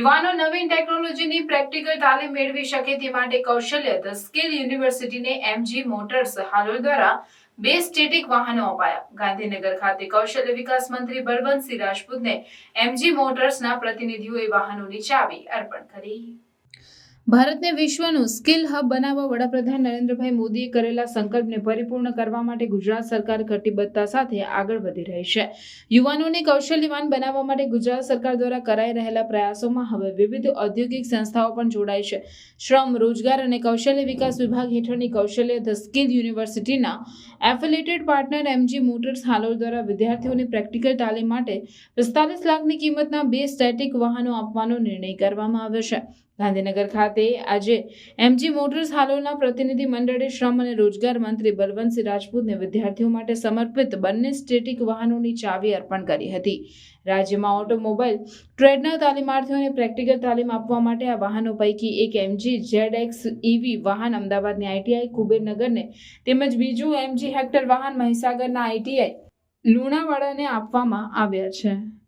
યુવાનો નવીન ટેકનોલોજીની પ્રેક્ટિકલ તાલીમ મેળવી શકે તે માટે કૌશલ્ય ધ સ્કિલ યુનિવર્સિટીને એમજી મોટર્સ હાલોલ દ્વારા 2 સ્ટેટિક વાહનો અપાયા. ગાંધીનગર ખાતે કૌશલ્ય વિકાસ મંત્રી બળવંતસિંહ રાજપૂતને એમજી મોટર્સના પ્રતિનિધિઓએ વાહનોની ચાવી અર્પણ કરી. ભારતને વિશ્વનું સ્કિલ હબ બનાવવા વડાપ્રધાન નરેન્દ્રભાઈ મોદીએ કરેલા સંકલ્પને પરિપૂર્ણ કરવા માટે ગુજરાત સરકાર કટિબદ્ધતા સાથે આગળ વધી રહી છે. યુવાનોને કૌશલ્યવાન બનાવવા માટે ગુજરાત સરકાર દ્વારા કરાઈ રહેલા પ્રયાસોમાં હવે વિવિધ ઔદ્યોગિક સંસ્થાઓ પણ જોડાઈ છે. શ્રમ, રોજગાર અને કૌશલ્ય વિકાસ વિભાગ હેઠળની કૌશલ્ય ધ સ્કિલ યુનિવર્સિટીના affiliated partner MG motors Halol દ્વારા વિદ્યાર્થીઓને પ્રેક્ટિકલ તાલીમ માટે 45 લાખની કિંમતના 2 સ્ટેટિક વાહનો આપવાનો નિર્ણય કરવામાં આવ્યો છે. ગાંધીનગર ખાતે આજે એમજી મોટર્સ હાલોલના પ્રતિનિધિ મંડળે શ્રમ અને રોજગાર મંત્રી બળવંતસિંહ રાજપૂતને વિદ્યાર્થીઓ માટે સમર્પિત 2 સ્ટેટિક વાહનોની ચાવી અર્પણ કરી હતી. રાજ્યમાં ઓટોમોબાઈલ ટ્રેડના તાલીમાર્થીઓને પ્રેક્ટિકલ તાલીમ આપવા માટે આ વાહનો પૈકી એક એમજી ZX EV વાહન અમદાવાદની આઈટીઆઈ કુબેરનગરને તેમજ બીજું એમજી હેક્ટર વાહન મહીસાગરના આઈટીઆઈ લુણાવાડાને આપવામાં આવ્યા છે.